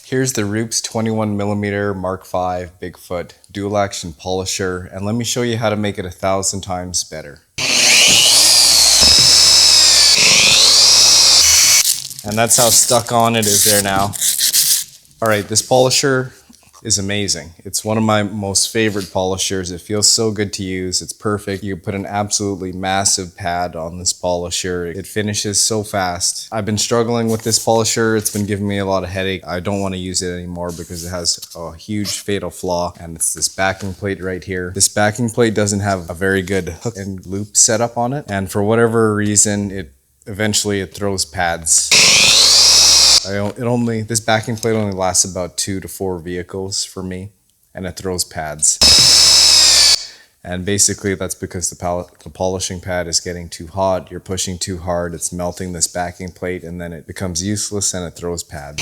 Here's the Rupes 21mm Mark V Bigfoot dual action polisher, and let me show you how to make it 1,000 times better. And that's how stuck on it is there now. Alright, this polisher is amazing. It's one of my most favorite polishers. It feels so good to use. It's perfect. You put an absolutely massive pad on this polisher. It finishes so fast. I've been struggling with this polisher. It's been giving me a lot of headache. I don't want to use it anymore because it has a huge fatal flaw, and it's this backing plate right here. This backing plate doesn't have a very good hook and loop setup on it, and for whatever reason, eventually it throws pads. This backing plate only lasts about 2 to 4 vehicles for me, and it throws pads. And basically that's because the polishing pad is getting too hot, you're pushing too hard, it's melting this backing plate, and then it becomes useless and it throws pads.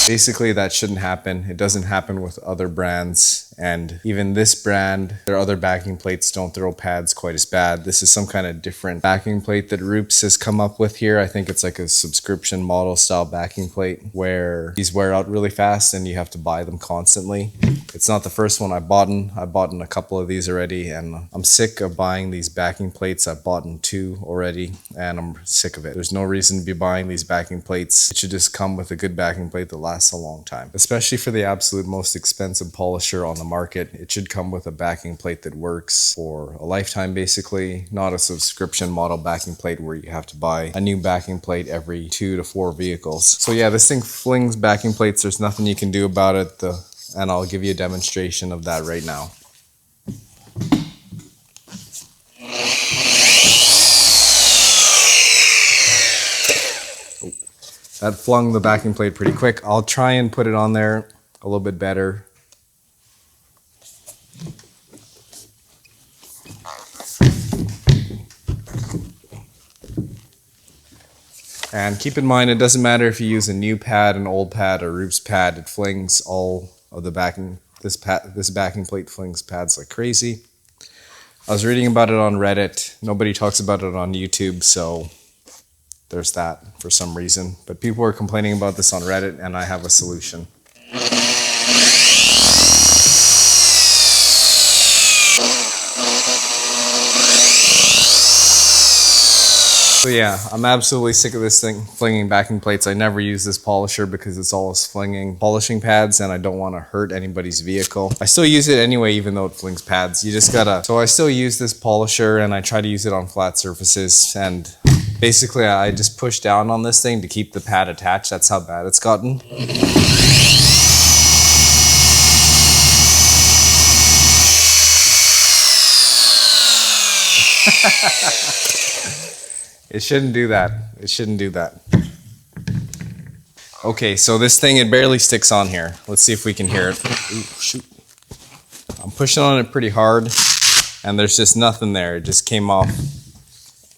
Basically that shouldn't happen. It doesn't happen with other brands, and even this brand, their other backing plates don't throw pads quite as bad. This is some kind of different backing plate that Rupes has come up with here. I think it's like a subscription model style backing plate where these wear out really fast and you have to buy them constantly. It's not the first one I've bought in. I bought in a couple of these already, and I'm sick of buying these backing plates. I've bought in 2 already, and I'm sick of it. There's no reason to be buying these backing plates. It should just come with a good backing plate that lasts a long time. Especially for the absolute most expensive polisher on the market, it should come with a backing plate that works for a lifetime basically, not a subscription model backing plate where you have to buy a new backing plate every 2 to 4 vehicles. So yeah, this thing flings backing plates. There's nothing you can do about it, and I'll give you a demonstration of that right now. That flung the backing plate pretty quick. I'll try and put it on there a little bit better. And keep in mind, it doesn't matter if you use a new pad, an old pad, or Rupes pad, it flings all of the backing. This backing plate flings pads like crazy. I was reading about it on Reddit. Nobody talks about it on YouTube, so there's that for some reason. But people are complaining about this on Reddit, and I have a solution. So yeah, I'm absolutely sick of this thing flinging backing plates. I never use this polisher because it's always flinging polishing pads, and I don't want to hurt anybody's vehicle. I still use it anyway, even though it flings pads. So I still use this polisher, and I try to use it on flat surfaces, and basically I just push down on this thing to keep the pad attached. That's how bad it's gotten. It shouldn't do that. It shouldn't do that. Okay, so this thing, it barely sticks on here. Let's see if we can hear it. Ooh, shoot. I'm pushing on it pretty hard, and there's just nothing there. It just came off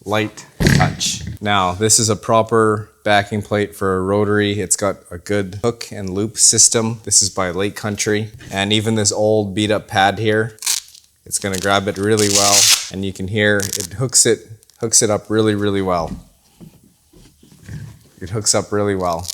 light touch. Now, this is a proper backing plate for a rotary. It's got a good hook and loop system. This is by Lake Country. And even this old beat up pad here, it's gonna grab it really well. And you can hear it hooks it up really, really well. It hooks up really well.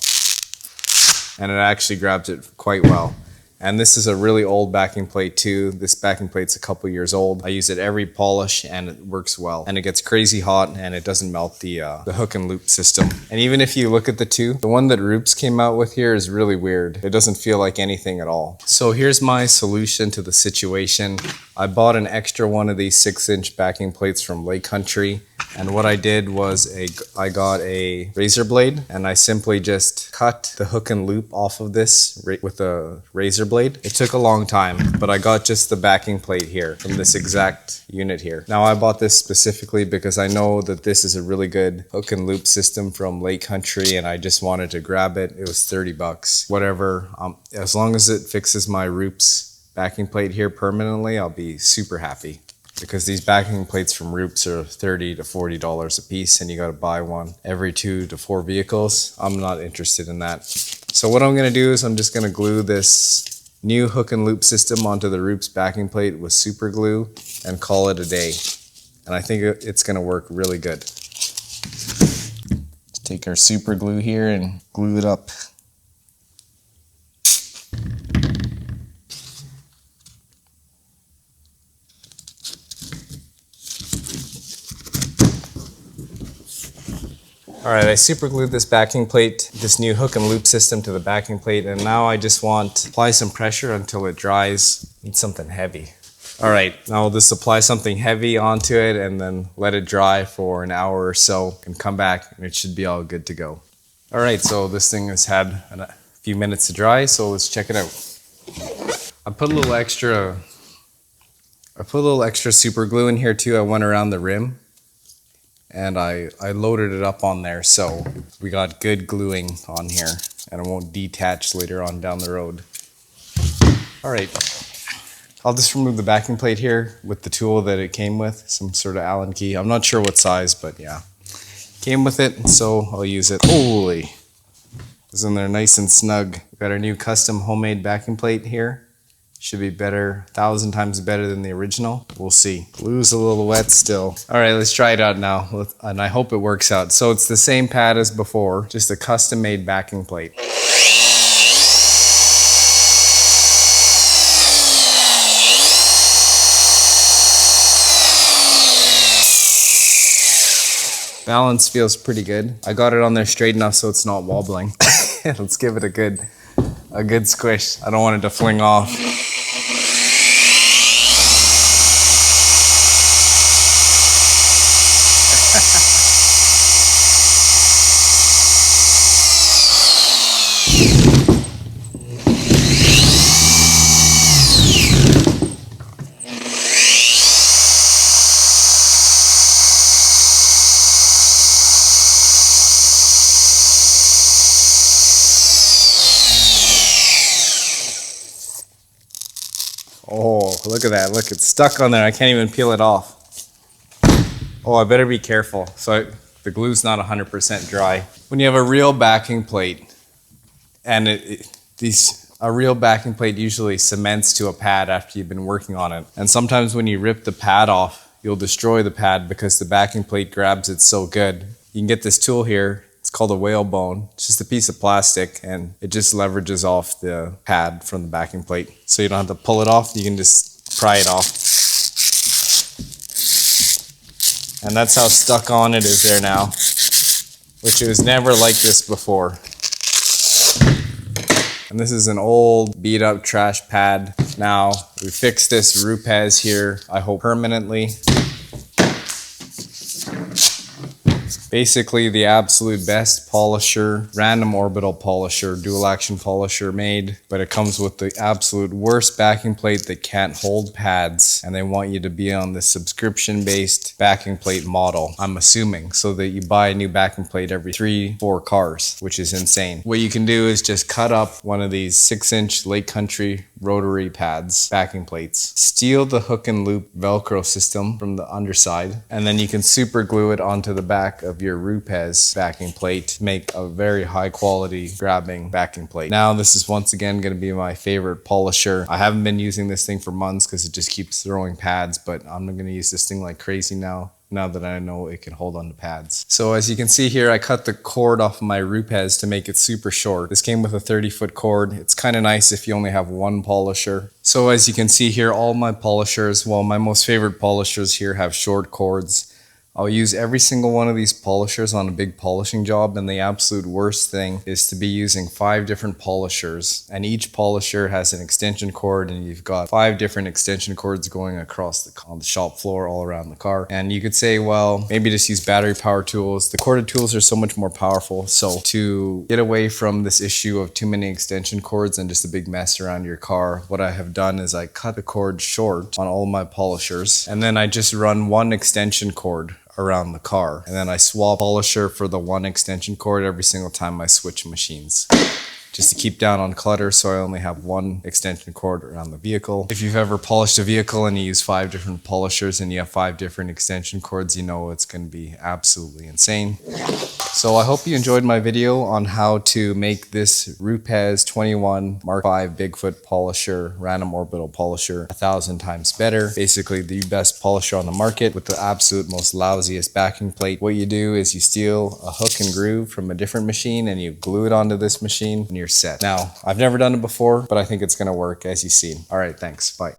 And it actually grabs it quite well. And this is a really old backing plate too. This backing plate's a couple years old. I use it every polish and it works well. And it gets crazy hot and it doesn't melt the hook and loop system. And even if you look at the two, the one that Rupes came out with here is really weird. It doesn't feel like anything at all. So here's my solution to the situation. I bought an extra one of these 6-inch backing plates from Lake Country. And what I did was I got a razor blade, and I simply just cut the hook and loop off of this with a razor blade. It took a long time, but I got just the backing plate here from this exact unit here. Now I bought this specifically because I know that this is a really good hook and loop system from Lake Country, and I just wanted to grab it. It was 30 bucks, whatever. As long as it fixes my Rupes backing plate here permanently, I'll be super happy. Because these backing plates from Rupes are $30 to $40 a piece, and you gotta buy one every 2 to 4 vehicles. I'm not interested in that. So what I'm gonna do is I'm just gonna glue this new hook and loop system onto the Rupes backing plate with super glue and call it a day. And I think it's gonna work really good. Let's take our super glue here and glue it up. Alright, I super glued this backing plate, this new hook and loop system to the backing plate, and now I just want to apply some pressure until it dries. Need something heavy. Alright, now we'll just apply something heavy onto it and then let it dry for an hour or so and come back and it should be all good to go. Alright, so this thing has had a few minutes to dry, so let's check it out. I put a little extra super glue in here too. I went around the rim. And I loaded it up on there, so we got good gluing on here and it won't detach later on down the road. All right, I'll just remove the backing plate here with the tool that it came with, some sort of Allen key. I'm not sure what size, but yeah, came with it, so I'll use it. Holy, it's in there nice and snug. We've got our new custom homemade backing plate here. Should be better, 1,000 times better than the original. We'll see. Glue's a little wet still. All right, let's try it out now, and I hope it works out. So it's the same pad as before, just a custom made backing plate. Balance feels pretty good. I got it on there straight enough so it's not wobbling. Let's give it a good squish. I don't want it to fling off. Oh, look at that. Look, it's stuck on there. I can't even peel it off. Oh, I better be careful. So the glue's not 100% dry. When you have a real backing plate, and a real backing plate usually cements to a pad after you've been working on it. And sometimes when you rip the pad off, you'll destroy the pad because the backing plate grabs it so good. You can get this tool here. It's called a whalebone. It's just a piece of plastic and it just leverages off the pad from the backing plate. So you don't have to pull it off, you can just pry it off. And that's how stuck on it is there now, which it was never like this before. And this is an old beat up trash pad. Now we fixed this Rupes here, I hope permanently. Basically the absolute best polisher, random orbital polisher, dual action polisher made, but it comes with the absolute worst backing plate that can't hold pads, and they want you to be on the subscription based backing plate model, I'm assuming, so that you buy a new backing plate every 3-4 cars, which is insane. What you can do is just cut up one of these 6-inch Lake Country rotary pads, backing plates, steal the hook and loop Velcro system from the underside, and then you can super glue it onto the back of your Rupes backing plate to make a very high quality grabbing backing plate. Now this is once again going to be my favorite polisher. I haven't been using this thing for months because it just keeps throwing pads, but I'm going to use this thing like crazy now that I know it can hold on to pads. So as you can see here, I cut the cord off of my Rupes to make it super short. This came with a 30-foot cord. It's kind of nice if you only have one polisher. So as you can see here, all my polishers, well, my most favorite polishers here have short cords. I'll use every single one of these polishers on a big polishing job, and the absolute worst thing is to be using 5 different polishers, and each polisher has an extension cord, and you've got 5 different extension cords going across on the shop floor all around the car. And you could say, well, maybe just use battery power tools. The corded tools are so much more powerful. So to get away from this issue of too many extension cords and just a big mess around your car, what I have done is I cut the cord short on all my polishers, and then I just run one extension cord around the car, and then I swap polisher for the one extension cord every single time I switch machines, just to keep down on clutter, so I only have one extension cord around the vehicle. If you've ever polished a vehicle and you use 5 different polishers and you have 5 different extension cords, you know it's going to be absolutely insane. So I hope you enjoyed my video on how to make this Rupes 21 Mark V Bigfoot polisher, random orbital polisher, 1,000 times better. Basically the best polisher on the market with the absolute most lousiest backing plate. What you do is you steal a hook and groove from a different machine and you glue it onto this machine and you're set. Now, I've never done it before, but I think it's gonna work as you've seen. All right, thanks, bye.